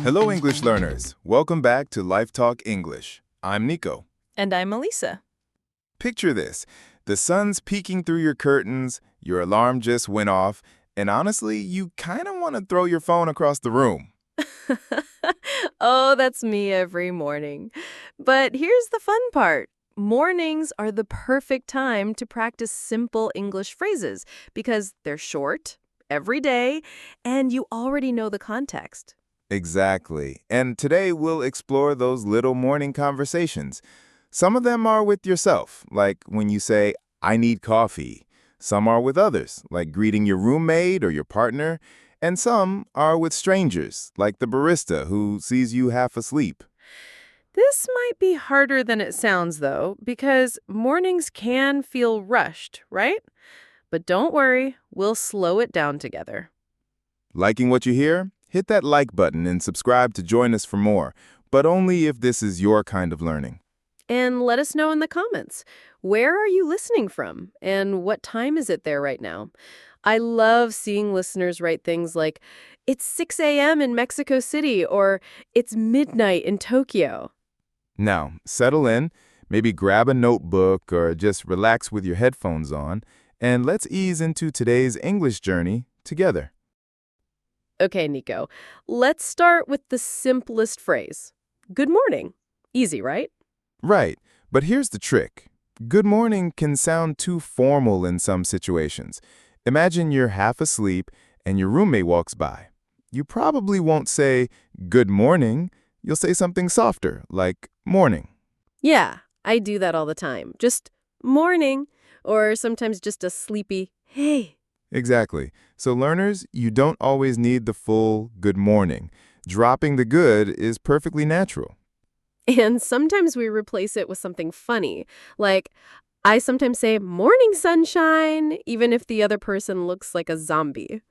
Hello, English learners. Welcome back to Life Talk English. I'm Nico. And I'm Elisa. Picture this. The sun's peeking through your curtains, your alarm just went off, and honestly, you kind of want to throw your phone across the room. Oh, that's me every morning. But here's the fun part. Mornings are the perfect time to practice simple English phrases because they're short, every day, and you already know the context. Exactly. And today we'll explore those little morning conversations. Some of them are with yourself, like when you say, I need coffee. Some are with others, like greeting your roommate or your partner. And some are with strangers, like the barista who sees you half asleep. This might be harder than it sounds, though, because mornings can feel rushed, right? But don't worry, we'll slow it down together. Liking what you hear? Hit that like button and subscribe to join us for more, but only if this is your kind of learning. And let us know in the comments, where are you listening from? And what time is it there right now? I love seeing listeners write things like, it's 6 a.m. in Mexico City, or it's midnight in Tokyo. Now, settle in, maybe grab a notebook or just relax with your headphones on, and let's ease into today's English journey together. Okay, Nico, let's start with the simplest phrase. Good morning. Easy, right? Right, but here's the trick. Good morning can sound too formal in some situations. Imagine you're half asleep and your roommate walks by. You probably won't say, good morning. You'll say something softer, like morning. Yeah, I do that all the time. Just morning, or sometimes just a sleepy, hey. Exactly. So learners, you don't always need the full good morning. Dropping the good is perfectly natural. And sometimes we replace it with something funny, like I sometimes say, morning sunshine, even if the other person looks like a zombie.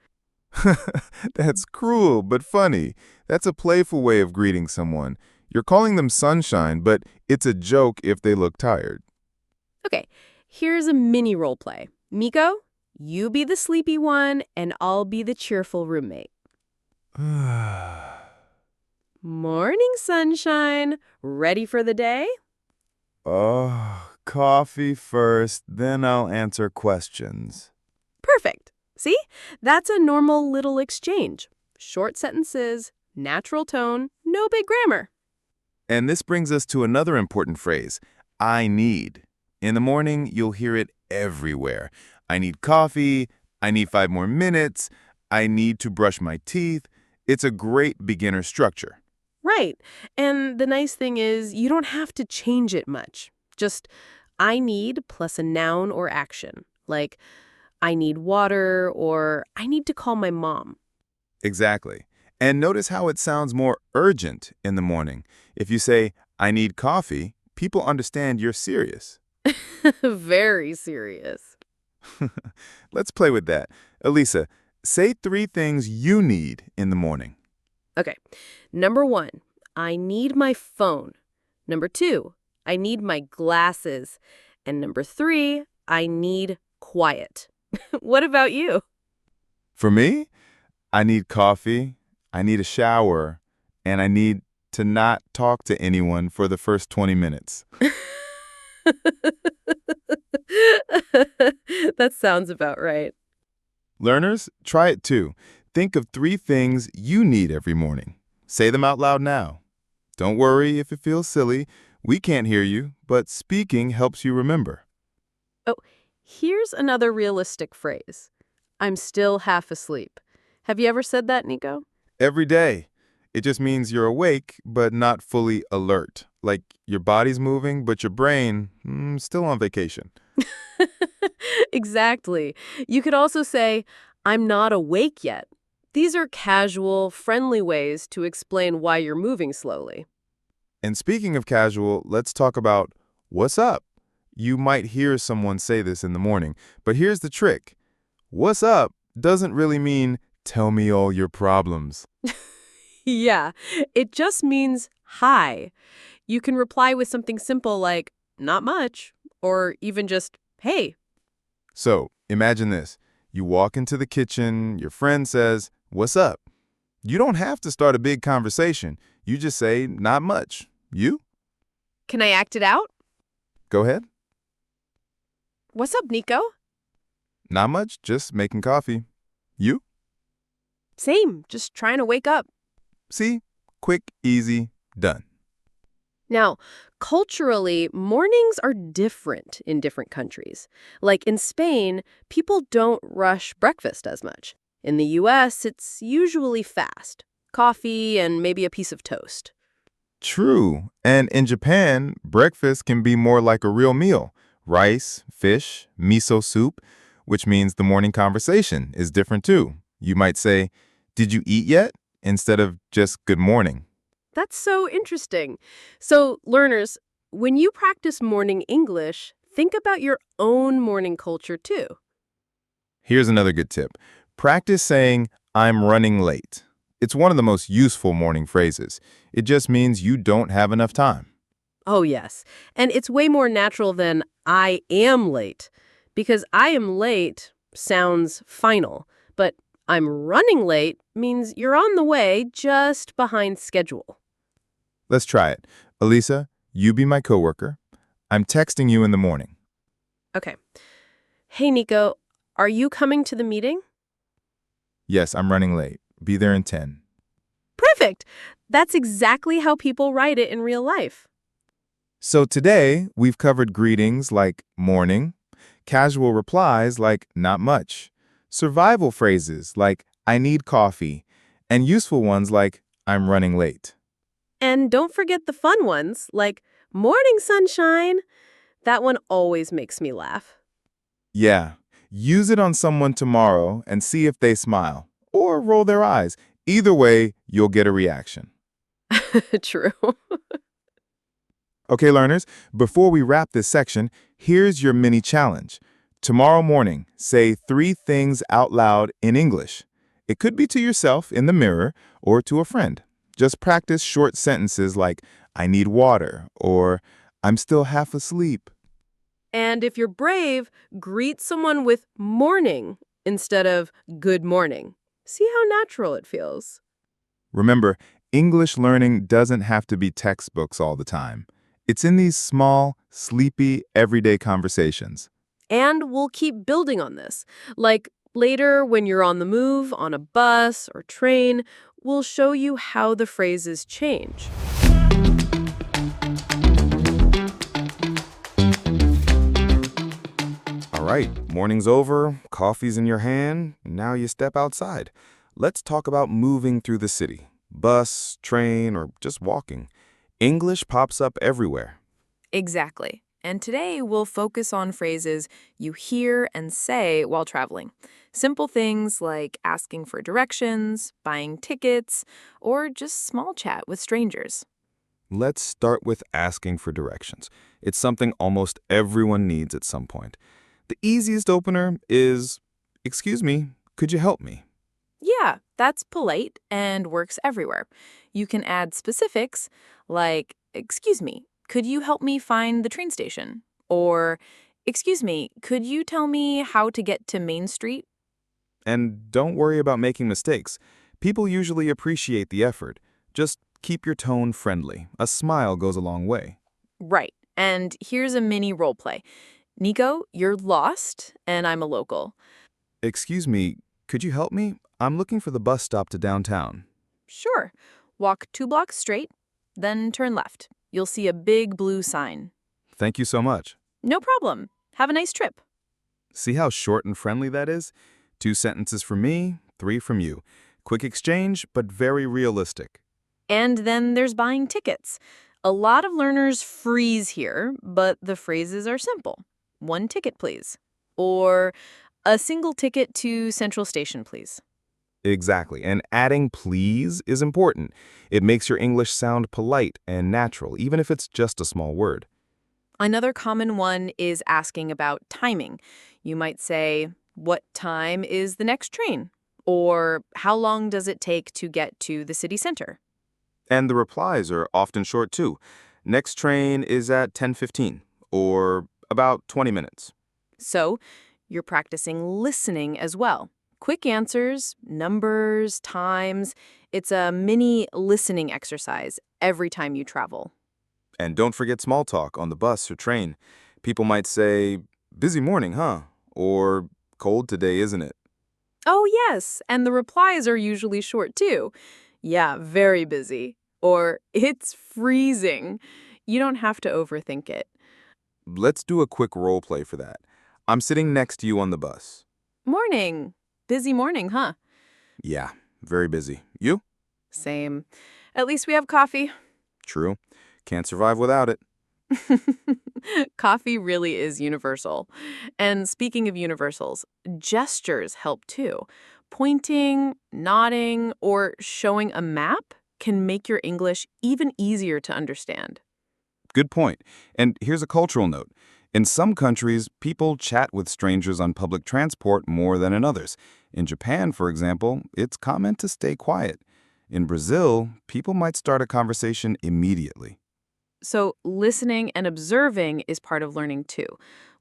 That's cruel, but funny. That's a playful way of greeting someone. You're calling them sunshine, but it's a joke if they look tired. Okay, here's a mini role play. Miko, you be the sleepy one, and I'll be the cheerful roommate. Morning sunshine, ready for the day? Oh, coffee first, then I'll answer questions. Perfect. See? That's a normal little exchange. Short sentences, natural tone, no big grammar. And this brings us to another important phrase, I need. In the morning, you'll hear it everywhere. I need coffee, I need 5 more minutes, I need to brush my teeth. It's a great beginner structure. Right. And the nice thing is you don't have to change it much. Just I need plus a noun or action. Like I need water or I need to call my mom. Exactly. And notice how it sounds more urgent in the morning. If you say, I need coffee, people understand you're serious. Very serious. Let's play with that. Elisa, say 3 things you need in the morning. Okay. Number 1, I need my phone. Number 2, I need my glasses. And number 3, I need quiet. What about you? For me, I need coffee, I need a shower, and I need to not talk to anyone for the first 20 minutes. That sounds about right. Learners, try it too. Think of 3 things you need every morning. Say them out loud now. Don't worry if it feels silly. We can't hear you, but speaking helps you remember. Oh, here's another realistic phrase. I'm still half asleep. Have you ever said that, Nico? Every day. It just means you're awake, but not fully alert. Like your body's moving, but your brain, still on vacation. Exactly. You could also say, I'm not awake yet. These are casual, friendly ways to explain why you're moving slowly. And speaking of casual, let's talk about what's up. You might hear someone say this in the morning, but here's the trick. What's up doesn't really mean tell me all your problems. Yeah, it just means hi. You can reply with something simple like, not much, or even just, hey. So imagine this. You walk into the kitchen, your friend says, what's up? You don't have to start a big conversation. You just say, not much. You? Can I act it out? Go ahead. What's up, Nico? Not much, just making coffee. You? Same, just trying to wake up. See? Quick, easy, done. Now, culturally, mornings are different in different countries. Like in Spain, people don't rush breakfast as much. In the US, it's usually fast. Coffee and maybe a piece of toast. True. And in Japan, breakfast can be more like a real meal. Rice, fish, miso soup, which means the morning conversation is different too. You might say, "Did you eat yet?" instead of just "good morning." That's so interesting. So, learners, when you practice morning English, think about your own morning culture too. Here's another good tip. Practice saying, "I'm running late." It's one of the most useful morning phrases. It just means you don't have enough time. Oh, yes. And it's way more natural than I am late, because I am late sounds final, but I'm running late means you're on the way just behind schedule. Let's try it. Elisa, you be my coworker. I'm texting you in the morning. Okay. Hey, Nico, are you coming to the meeting? Yes, I'm running late. Be there in 10. Perfect. That's exactly how people write it in real life. So today, we've covered greetings like morning, casual replies like not much, survival phrases like I need coffee, and useful ones like I'm running late. And don't forget the fun ones, like morning sunshine. That one always makes me laugh. Yeah, use it on someone tomorrow and see if they smile or roll their eyes. Either way, you'll get a reaction. True. Okay, learners, before we wrap this section, here's your mini challenge. Tomorrow morning, say 3 things out loud in English. It could be to yourself in the mirror or to a friend. Just practice short sentences like, I need water, or I'm still half asleep. And if you're brave, greet someone with morning instead of good morning. See how natural it feels. Remember, English learning doesn't have to be textbooks all the time. It's in these small, sleepy, everyday conversations. And we'll keep building on this. Like later, when you're on the move, on a bus or train, we'll show you how the phrases change. All right, morning's over, coffee's in your hand, now you step outside. Let's talk about moving through the city. Bus, train, or just walking. English pops up everywhere. Exactly. And today we'll focus on phrases you hear and say while traveling. Simple things like asking for directions, buying tickets, or just small chat with strangers. Let's start with asking for directions. It's something almost everyone needs at some point. The easiest opener is, "Excuse me, could you help me?" Yeah, that's polite and works everywhere. You can add specifics like, excuse me, could you help me find the train station? Or, excuse me, could you tell me how to get to Main Street? And don't worry about making mistakes. People usually appreciate the effort. Just keep your tone friendly. A smile goes a long way. Right. And here's a mini role play. Nico, you're lost, and I'm a local. "Excuse me, could you help me? I'm looking for the bus stop to downtown." Sure. Walk 2 blocks straight, then turn left. You'll see a big blue sign. Thank you so much. No problem. Have a nice trip. See how short and friendly that is? 2 sentences from me, 3 from you. Quick exchange, but very realistic. And then there's buying tickets. A lot of learners freeze here, but the phrases are simple. 1 ticket, please. Or a single ticket to Central Station, please. Exactly, and adding please is important. It makes your English sound polite and natural, even if it's just a small word. Another common one is asking about timing. You might say, what time is the next train? Or how long does it take to get to the city center? And the replies are often short too. Next train is at 10:15, or about 20 minutes. So you're practicing listening as well. Quick answers, numbers, times. It's a mini listening exercise every time you travel. And don't forget small talk on the bus or train. People might say, busy morning, huh? Or cold today, isn't it? Oh, yes, and the replies are usually short too. Yeah, very busy. Or it's freezing. You don't have to overthink it. Let's do a quick role play for that. I'm sitting next to you on the bus. Morning. Busy morning, huh? Yeah, very busy. You? Same. At least we have coffee. True. Can't survive without it. Coffee really is universal. And speaking of universals, gestures help too. Pointing, nodding, or showing a map can make your English even easier to understand. Good point. And here's a cultural note. In some countries, people chat with strangers on public transport more than in others. In Japan, for example, it's common to stay quiet. In Brazil, people might start a conversation immediately. So, listening and observing is part of learning too.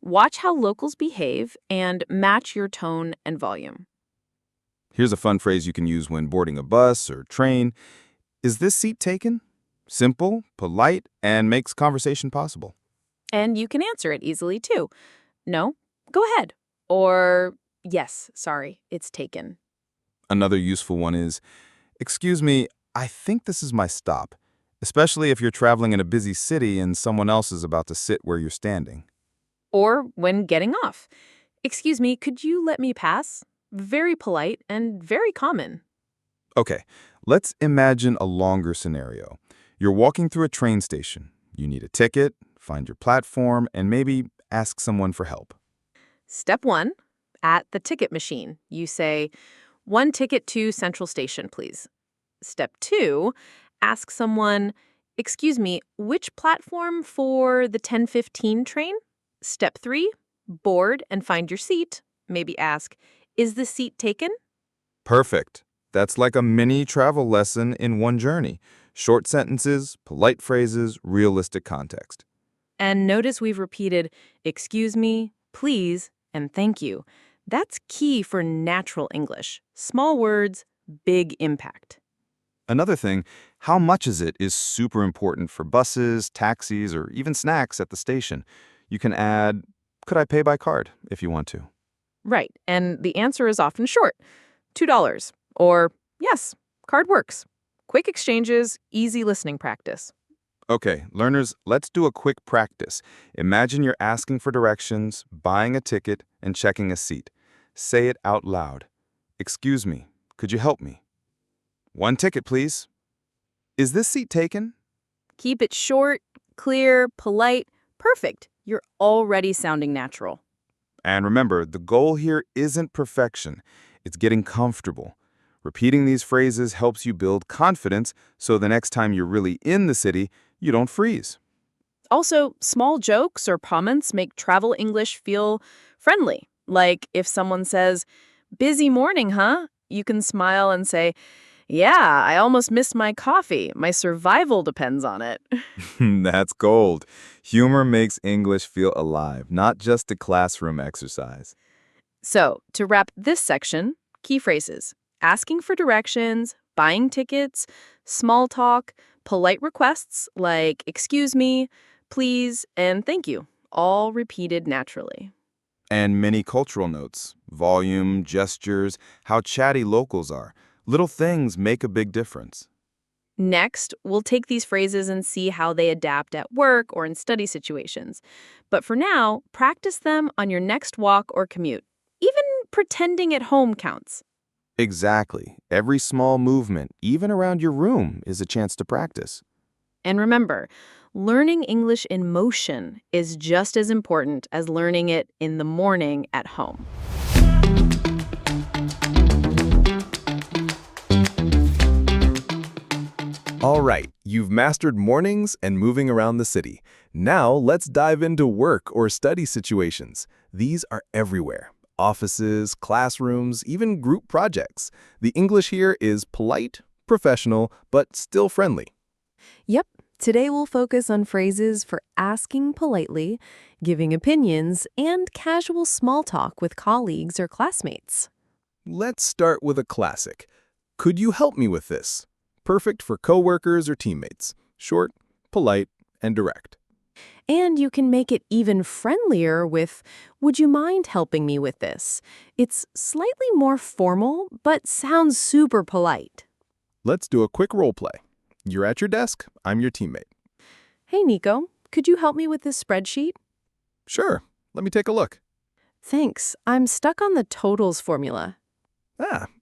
Watch how locals behave and match your tone and volume. Here's a fun phrase you can use when boarding a bus or train. Is this seat taken? Simple, polite, and makes conversation possible. And you can answer it easily too. No, go ahead. Or, yes, sorry, it's taken. Another useful one is, excuse me, I think this is my stop, especially if you're traveling in a busy city and someone else is about to sit where you're standing. Or when getting off. Excuse me, could you let me pass? Very polite and very common. Okay, let's imagine a longer scenario. You're walking through a train station. You need a ticket, find your platform, and maybe ask someone for help. Step 1, at the ticket machine, you say, 1 ticket to Central Station, please. Step 2, ask someone, excuse me, which platform for the 10:15 train? Step 3, board and find your seat. Maybe ask, is the seat taken? Perfect. That's like a mini travel lesson in one journey. Short sentences, polite phrases, realistic context. And notice we've repeated, excuse me, please, and thank you. That's key for natural English. Small words, big impact. Another thing, how much is super important for buses, taxis, or even snacks at the station. You can add, could I pay by card if you want to? Right, and the answer is often short, $2, or yes, card works. Quick exchanges, easy listening practice. Okay, learners, let's do a quick practice. Imagine you're asking for directions, buying a ticket, and checking a seat. Say it out loud. Excuse me, could you help me? 1 ticket, please. Is this seat taken? Keep it short, clear, polite, perfect. You're already sounding natural. And remember, the goal here isn't perfection. It's getting comfortable. Repeating these phrases helps you build confidence so the next time you're really in the city, you don't freeze. Also, small jokes or comments make travel English feel friendly. Like if someone says, busy morning, huh? You can smile and say, yeah, I almost missed my coffee. My survival depends on it. That's gold. Humor makes English feel alive, not just a classroom exercise. So, to wrap this section, key phrases: asking for directions, buying tickets, small talk, polite requests like excuse me, please, and thank you, all repeated naturally. And many cultural notes, volume, gestures, how chatty locals are. Little things make a big difference. Next, we'll take these phrases and see how they adapt at work or in study situations. But for now, practice them on your next walk or commute. Even pretending at home counts. Exactly. Every small movement, even around your room, is a chance to practice. And remember, learning English in motion is just as important as learning it in the morning at home. All right, you've mastered mornings and moving around the city. Now let's dive into work or study situations. These are everywhere. Offices, classrooms, even group projects. The English here is polite, professional, but still friendly. Yep. Today we'll focus on phrases for asking politely, giving opinions, and casual small talk with colleagues or classmates. Let's start with a classic. Could you help me with this? Perfect for coworkers or teammates. Short, polite, and direct. And you can make it even friendlier with, would you mind helping me with this? It's slightly more formal, but sounds super polite. Let's do a quick role play. You're at your desk, I'm your teammate. Hey, Nico, could you help me with this spreadsheet? Sure, let me take a look. Thanks. I'm stuck on the totals formula.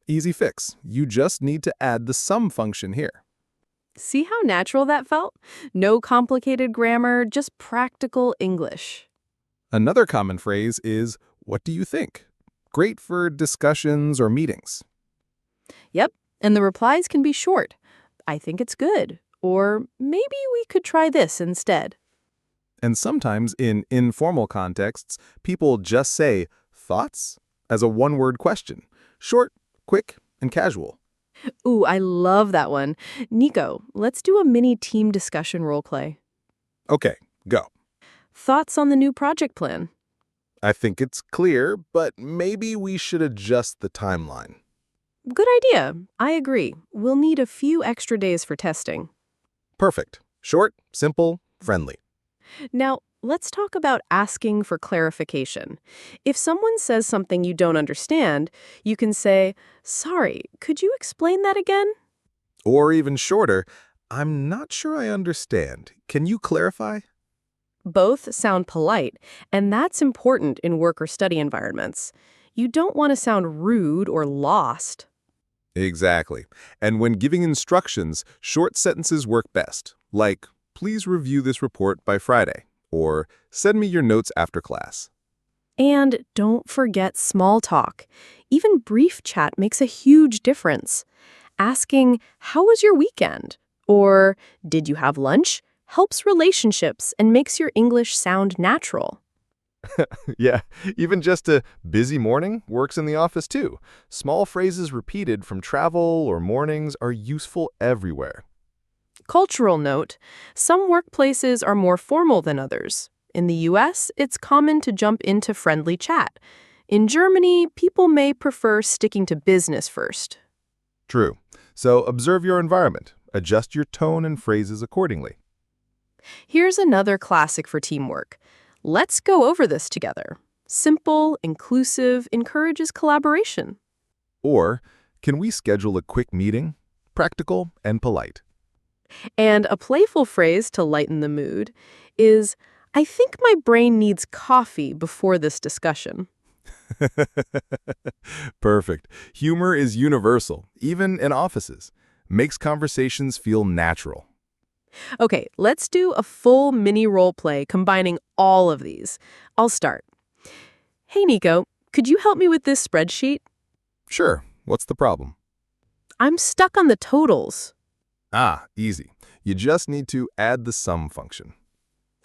Easy fix. You just need to add the sum function here. See how natural that felt? No complicated grammar, just practical English. Another common phrase is, what do you think? Great for discussions or meetings. Yep, and the replies can be short. I think it's good. Or maybe we could try this instead. And sometimes in informal contexts, people just say, thoughts? As a one-word question. Short, quick, and casual. Ooh, I love that one. Nico, let's do a mini team discussion role play. Okay, go. Thoughts on the new project plan? I think it's clear, but maybe we should adjust the timeline. Good idea. I agree. We'll need a few extra days for testing. Perfect. Short, simple, friendly. Now, let's talk about asking for clarification. If someone says something you don't understand, you can say, sorry, could you explain that again? Or even shorter, I'm not sure I understand. Can you clarify? Both sound polite, and that's important in work or study environments. You don't want to sound rude or lost. Exactly. And when giving instructions, short sentences work best, like, please review this report by Friday, or send me your notes after class. And don't forget small talk. Even brief chat makes a huge difference. Asking, how was your weekend? Or, did you have lunch? Helps relationships and makes your English sound natural. Yeah, even just a busy morning works in the office too. Small phrases repeated from travel or mornings are useful everywhere. Cultural note, some workplaces are more formal than others. In the US, it's common to jump into friendly chat. In Germany, people may prefer sticking to business first. True. So observe your environment. Adjust your tone and phrases accordingly. Here's another classic for teamwork. Let's go over this together. Simple, inclusive, encourages collaboration. Or, can we schedule a quick meeting? Practical and polite. And a playful phrase to lighten the mood is, I think my brain needs coffee before this discussion. Perfect. Humor is universal, even in offices. Makes conversations feel natural. Okay, let's do a full mini role play combining all of these. I'll start. Hey, Nico, could you help me with this spreadsheet? Sure. What's the problem? I'm stuck on the totals. Easy. You just need to add the sum function.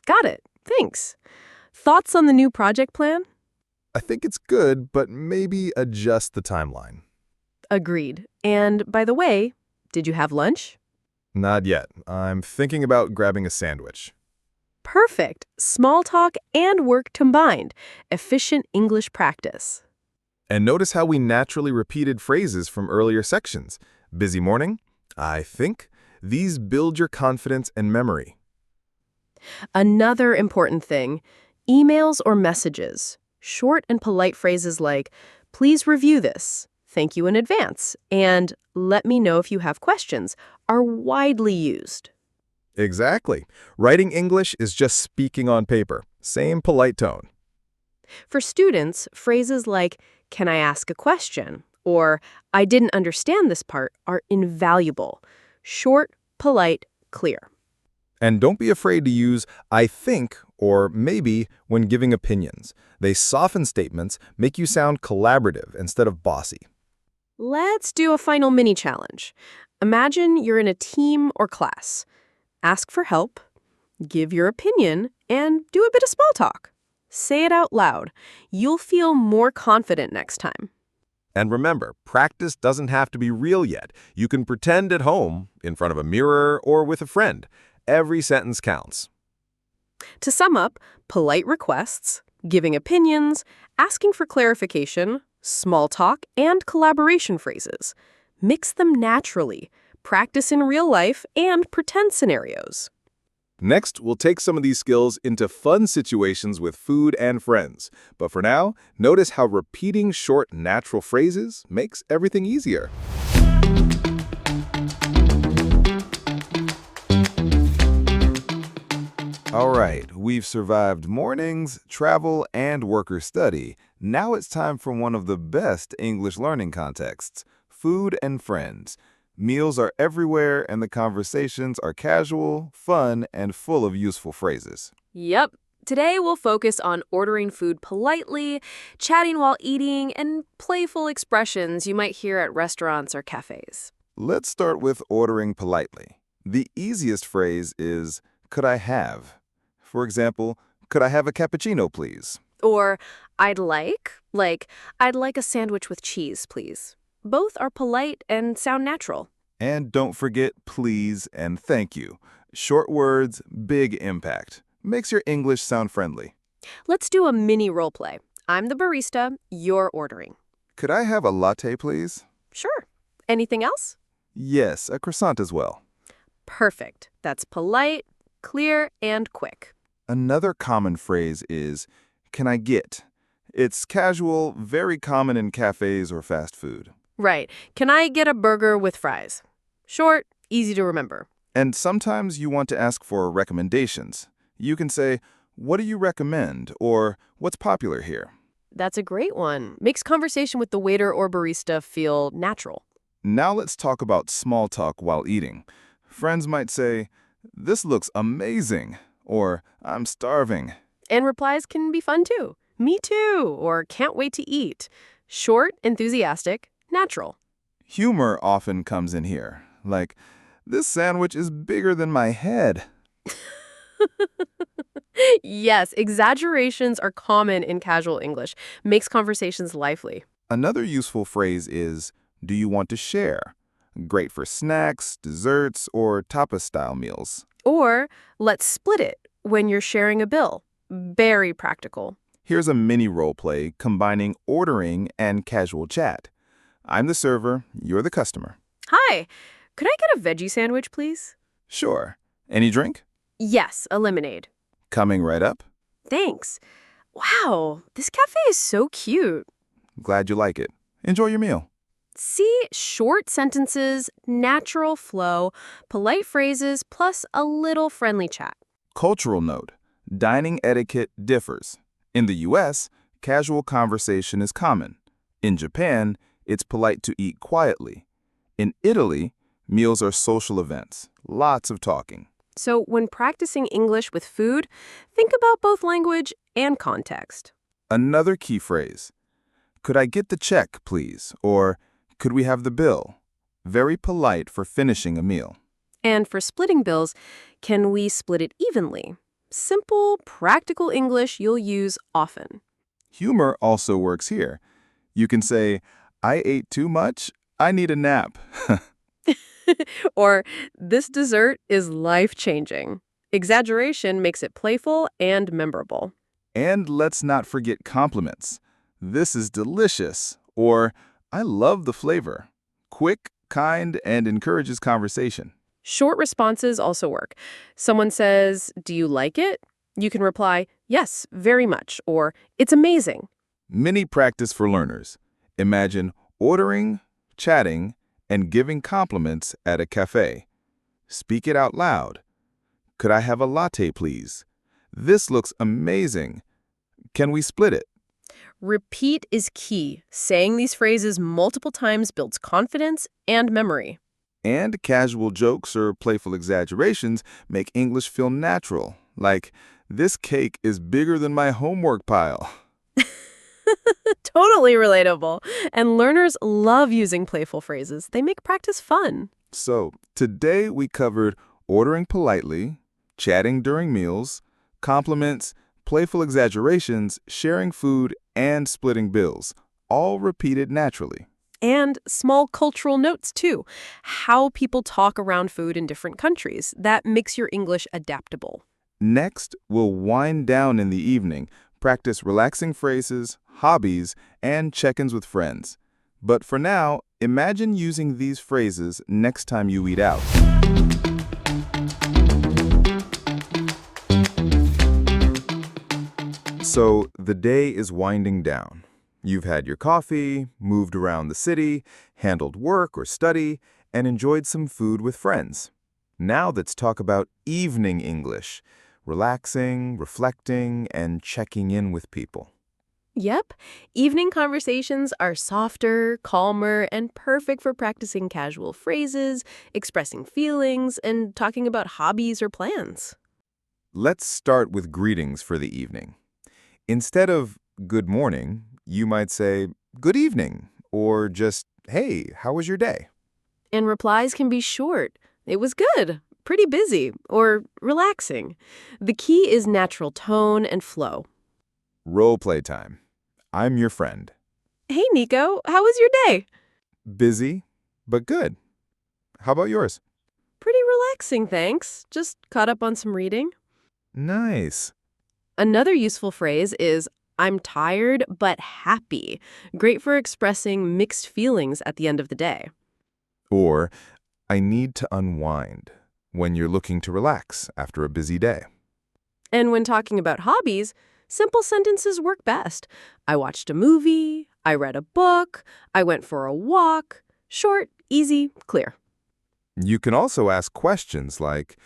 Got it. Thanks. Thoughts on the new project plan? I think it's good, but maybe adjust the timeline. Agreed. And by the way, did you have lunch? Not yet. I'm thinking about grabbing a sandwich. Perfect. Small talk and work combined. Efficient English practice. And notice how we naturally repeated phrases from earlier sections. Busy morning, I think. These build your confidence and memory. Another important thing, emails or messages. Short and polite phrases like, please review this, thank you in advance, and let me know if you have questions are widely used. Exactly. Writing English is just speaking on paper. Same polite tone. For students, phrases like, can I ask a question? Or, I didn't understand this part are invaluable. Short, polite, clear. And don't be afraid to use I think or maybe when giving opinions. They soften statements, make you sound collaborative instead of bossy. Let's do a final mini challenge. Imagine you're in a team or class. Ask for help, give your opinion, and do a bit of small talk. Say it out loud. You'll feel more confident next time. And remember, practice doesn't have to be real yet. You can pretend at home, in front of a mirror, or with a friend. Every sentence counts. To sum up, polite requests, giving opinions, asking for clarification, small talk, and collaboration phrases. Mix them naturally. Practice in real life and pretend scenarios. Next, we'll take some of these skills into fun situations with food and friends. But for now, notice how repeating short, natural phrases makes everything easier. All right, we've survived mornings, travel, and worker study. Now it's time for one of the best English learning contexts, food and friends. Meals are everywhere, and the conversations are casual, fun, and full of useful phrases. Yep. Today we'll focus on ordering food politely, chatting while eating, and playful expressions you might hear at restaurants or cafes. Let's start with ordering politely. The easiest phrase is, could I have? For example, could I have a cappuccino, please? Or, I'd like a sandwich with cheese, please. Both are polite and sound natural. And don't forget please and thank you. Short words, big impact. Makes your English sound friendly. Let's do a mini role play. I'm the barista, you're ordering. Could I have a latte, please? Sure. Anything else? Yes, a croissant as well. Perfect. That's polite, clear, and quick. Another common phrase is, can I get? It's casual, very common in cafes or fast food. Right. Can I get a burger with fries? Short, easy to remember. And sometimes you want to ask for recommendations. You can say, what do you recommend? Or what's popular here? That's a great one. Makes conversation with the waiter or barista feel natural. Now let's talk about small talk while eating. Friends might say, this looks amazing, or I'm starving. And replies can be fun too. Me too, or can't wait to eat. Short, enthusiastic, natural. Humor often comes in here, like, this sandwich is bigger than my head. Yes, exaggerations are common in casual English. Makes conversations lively. Another useful phrase is, do you want to share? Great for snacks, desserts, or tapas-style meals. Or, let's split it when you're sharing a bill. Very practical. Here's a mini role play combining ordering and casual chat. I'm the server, you're the customer. Hi, could I get a veggie sandwich, please? Sure. Any drink? Yes, a lemonade. Coming right up. Thanks. Wow, this cafe is so cute. Glad you like it. Enjoy your meal. See, short sentences, natural flow, polite phrases, plus a little friendly chat. Cultural note. Dining etiquette differs. In the U.S., casual conversation is common. In Japan, it's polite to eat quietly. In Italy, meals are social events. Lots of talking. So when practicing English with food, think about both language and context. Another key phrase. Could I get the check, please? Or, could we have the bill? Very polite for finishing a meal. And for splitting bills, can we split it evenly? Simple, practical English you'll use often. Humor also works here. You can say, I ate too much, I need a nap. Or, this dessert is life-changing. Exaggeration makes it playful and memorable. And let's not forget compliments. This is delicious. Or, I love the flavor. Quick, kind, and encourages conversation. Short responses also work. Someone says, do you like it? You can reply, yes, very much, or it's amazing. Mini practice for learners. Imagine ordering, chatting, and giving compliments at a cafe. Speak it out loud. Could I have a latte, please? This looks amazing. Can we split it? Repeat is key. Saying these phrases multiple times builds confidence and memory. And casual jokes or playful exaggerations make English feel natural, like, this cake is bigger than my homework pile. Totally relatable. And learners love using playful phrases. They make practice fun. So, today we covered ordering politely, chatting during meals, compliments, playful exaggerations, sharing food, and splitting bills, all repeated naturally. And small cultural notes, too. How people talk around food in different countries. That makes your English adaptable. Next, we'll wind down in the evening, practice relaxing phrases, hobbies, and check-ins with friends. But for now, Imagine using these phrases next time you eat out. So, the day is winding down. You've had your coffee, moved around the city, handled work or study, and enjoyed some food with friends. Now let's talk about evening English, relaxing, reflecting, and checking in with people. Yep, evening conversations are softer, calmer, and perfect for practicing casual phrases, expressing feelings, and talking about hobbies or plans. Let's start with greetings for the evening. Instead of good morning, you might say good evening, or just, hey, how was your day? And replies can be short. It was good, pretty busy, or relaxing. The key is natural tone and flow. Role play time. I'm your friend. Hey, Nico, how was your day? Busy, but good. How about yours? Pretty relaxing, thanks. Just caught up on some reading. Nice. Another useful phrase is I'm tired but happy. Great for expressing mixed feelings at the end of the day. Or, I need to unwind when you're looking to relax after a busy day. And when talking about hobbies, simple sentences work best. I watched a movie, I read a book, I went for a walk. Short, easy, clear. You can also ask questions like,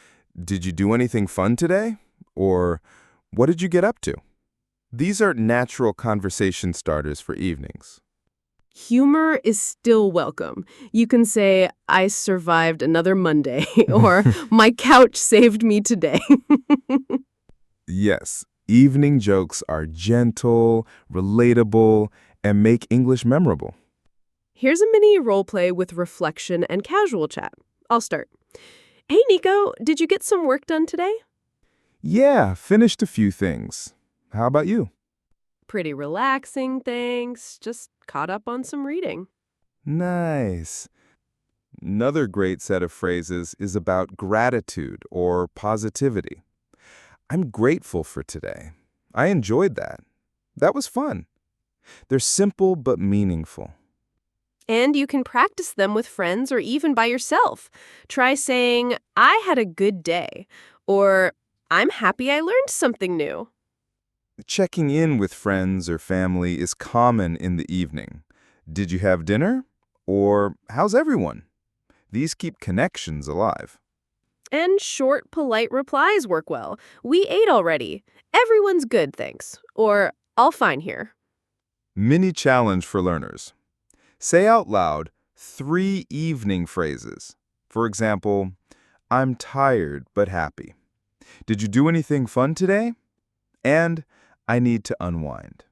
did you do anything fun today? Or, what did you get up to? These are natural conversation starters for evenings. Humor is still welcome. You can say, I survived another Monday, or my couch saved me today. Yes, evening jokes are gentle, relatable, and make English memorable. Here's a mini role play with reflection and casual chat. I'll start. Hey, Nico, did you get some work done today? Yeah, finished a few things. How about you? Pretty relaxing, thanks. Just caught up on some reading. Nice. Another great set of phrases is about gratitude or positivity. I'm grateful for today. I enjoyed that. That was fun. They're simple but meaningful. And you can practice them with friends or even by yourself. Try saying, I had a good day, or I'm happy I learned something new. Checking in with friends or family is common in the evening. Did you have dinner? Or how's everyone? These keep connections alive. And short, polite replies work well. We ate already. Everyone's good, thanks. Or I'll fine here. Mini challenge for learners. Say out loud 3 evening phrases. For example, I'm tired but happy. Did you do anything fun today? And I need to unwind.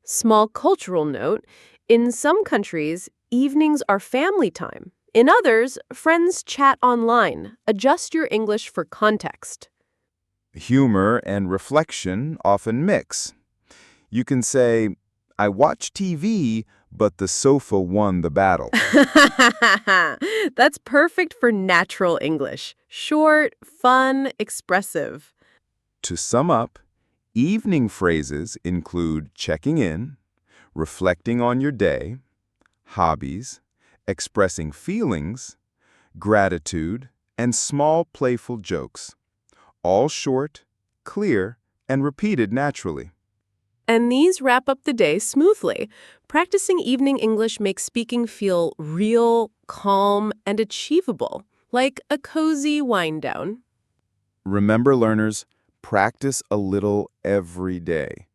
Small cultural note, in some countries, evenings are family time. In others, friends chat online. Adjust your English for context. Humor and reflection often mix. You can say, I watch TV, but the sofa won the battle. That's perfect for natural English. Short, fun, expressive. To sum up, evening phrases include checking in, reflecting on your day, hobbies, expressing feelings, gratitude, and small playful jokes. All short, clear, and repeated naturally. And these wrap up the day smoothly. Practicing evening English makes speaking feel real, calm, and achievable, like a cozy wind down. Remember, learners, practice a little every day.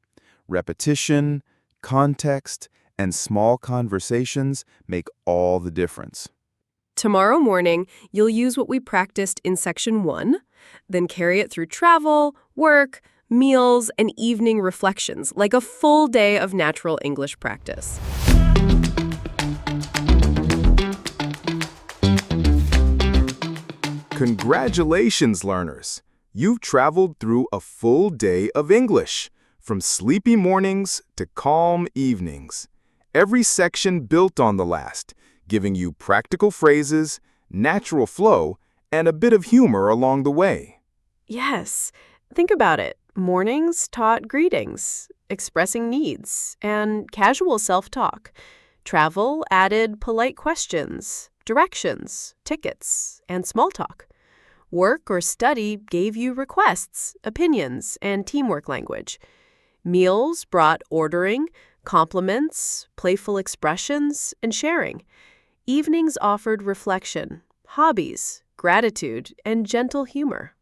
Repetition, context, and small conversations make all the difference. Tomorrow morning, you'll use what we practiced in Section 1, then carry it through travel, work, meals, and evening reflections, like a full day of natural English practice. Congratulations, learners! You've traveled through a full day of English, from sleepy mornings to calm evenings. Every section built on the last, giving you practical phrases, natural flow, and a bit of humor along the way. Yes, think about it. Mornings taught greetings, expressing needs, and casual self-talk. Travel added polite questions, directions, tickets, and small talk. Work or study gave you requests, opinions, and teamwork language. Meals brought ordering, compliments, playful expressions, and sharing. Evenings offered reflection, hobbies, gratitude, and gentle humor.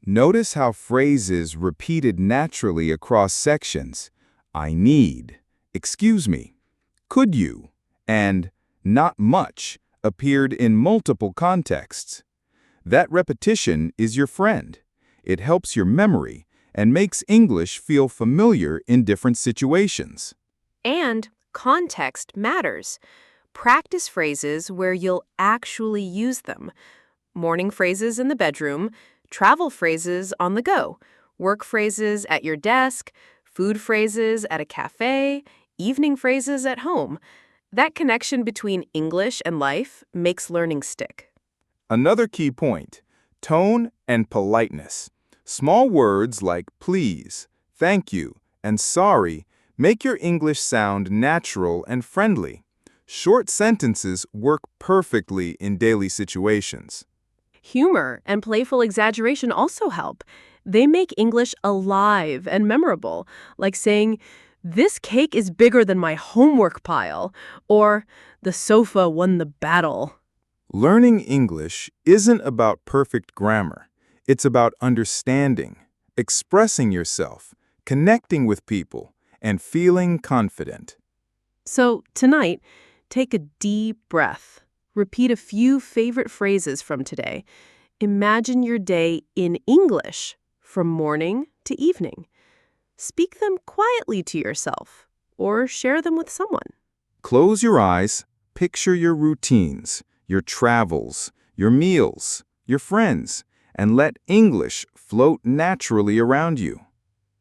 Notice how phrases repeated naturally across sections. I need, excuse me, could you, and not much appeared in multiple contexts. That repetition is your friend. It helps your memory and makes English feel familiar in different situations. And context matters. Practice phrases where you'll actually use them. Morning phrases in the bedroom, travel phrases on the go, work phrases at your desk, food phrases at a cafe, evening phrases at home. That connection between English and life makes learning stick. Another key point, tone and politeness. Small words like please, thank you, and sorry make your English sound natural and friendly. Short sentences work perfectly in daily situations. Humor and playful exaggeration also help. They make English alive and memorable, like saying, "This cake is bigger than my homework pile," or "The sofa won the battle." Learning English isn't about perfect grammar. It's about understanding, expressing yourself, connecting with people, and feeling confident. So tonight, take a deep breath. Repeat a few favorite phrases from today. Imagine your day in English, from morning to evening. Speak them quietly to yourself, or share them with someone. Close your eyes, picture your routines, your travels, your meals, your friends, and let English float naturally around you.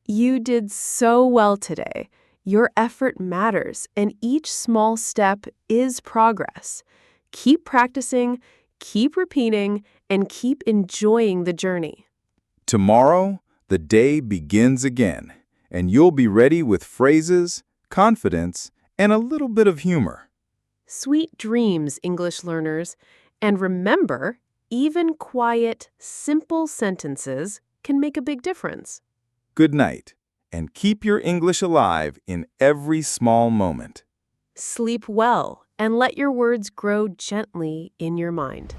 You did so well today. Your effort matters, and each small step is progress. Keep practicing, keep repeating, and keep enjoying the journey. Tomorrow, the day begins again, and you'll be ready with phrases, confidence, and a little bit of humor. Sweet dreams, English learners. And remember, even quiet, simple sentences can make a big difference. Good night, and keep your English alive in every small moment. Sleep well and let your words grow gently in your mind.